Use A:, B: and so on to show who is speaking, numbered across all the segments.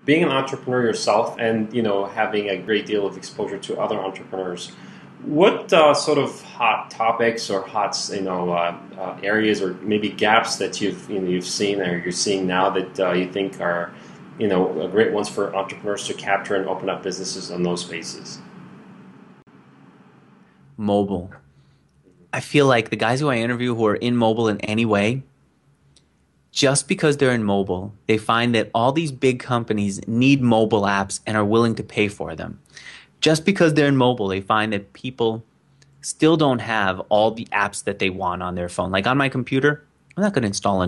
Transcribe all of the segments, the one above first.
A: Being an entrepreneur yourself, and having a great deal of exposure to other entrepreneurs, what sort of hot topics or hot areas or maybe gaps that you've seen or you're seeing now that you think are great ones for entrepreneurs to capture and open up businesses on those spaces?
B: Mobile. I feel like the guys who I interview who are in mobile in any way, just because they're in mobile, they find that all these big companies need mobile apps and are willing to pay for them. Just because they're in mobile, they find that people still don't have all the apps that they want on their phone. Like on my computer, I'm not going to install a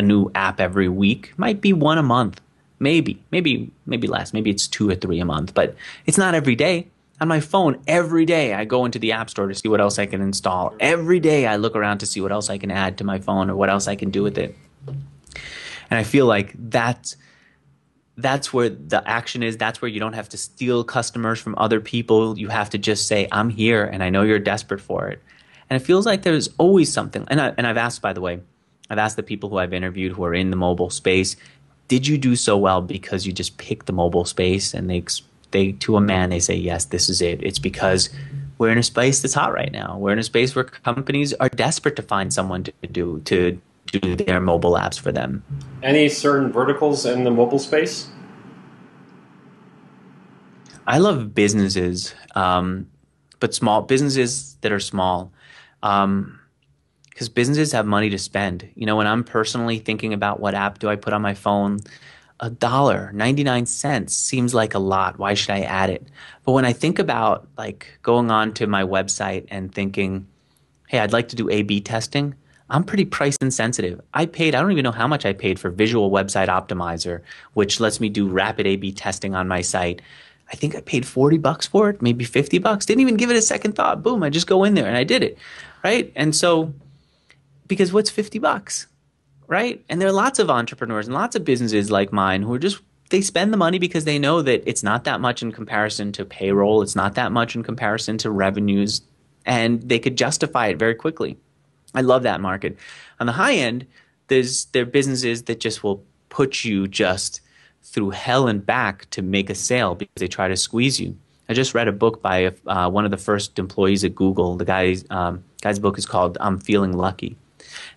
B: new app every week. Might be one a month, maybe less. Maybe it's 2 or 3 a month, but it's not every day. On my phone, every day I go into the App Store to see what else I can install. Every day I look around to see what else I can add to my phone or what else I can do with it. And I feel like that's where the action is. That's where you don't have to steal customers from other people. You have to just say, I'm here and I know you're desperate for it. And it feels like there's always something. And I've asked, by the way, I've asked the people who I've interviewed who are in the mobile space, did you do so well because you just picked the mobile space? And they to a man, they say, yes, this is it. It's because we're in a space that's hot right now. We're in a space where companies are desperate to find someone to do their mobile apps for them.
A: Any certain verticals in the mobile space?
B: I love businesses, but small businesses that are small, because businesses have money to spend. When I'm personally thinking about what app do I put on my phone, $1.99 seems like a lot. Why should I add it? But when I think about like going on to my website and thinking, hey, I'd like to do A/B testing, I'm pretty price insensitive. I don't even know how much I paid for Visual Website Optimizer, which lets me do rapid A/B testing on my site. I think I paid $40 for it, maybe $50. Didn't even give it a second thought. Boom, I just go in there and I did it, right? And so, because what's $50? Right? And there are lots of entrepreneurs and lots of businesses like mine who they spend the money because they know that it's not that much in comparison to payroll. It's not that much in comparison to revenues, and they could justify it very quickly. I love that market. On the high end, there are businesses that just will put you just through hell and back to make a sale because they try to squeeze you. I just read a book by one of the first employees at Google. The guy's book is called I'm Feeling Lucky.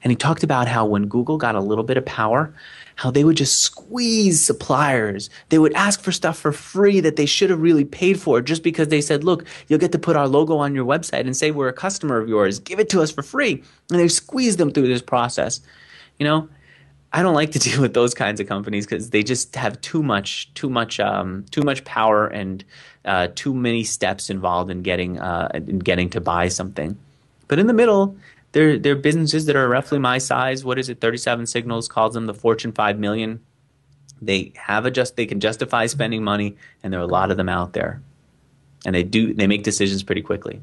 B: And he talked about how when Google got a little bit of power, how they would just squeeze suppliers. They would ask for stuff for free that they should have really paid for just because they said, look, you'll get to put our logo on your website and say we're a customer of yours. Give it to us for free. And they squeeze them through this process. I don't like to deal with those kinds of companies because they just have too much power and too many steps involved in getting to buy something. But in the middle, there are businesses that are roughly my size. What is it? 37 Signals calls them the Fortune 5 million. They can justify spending money, and there are a lot of them out there, and they make decisions pretty quickly.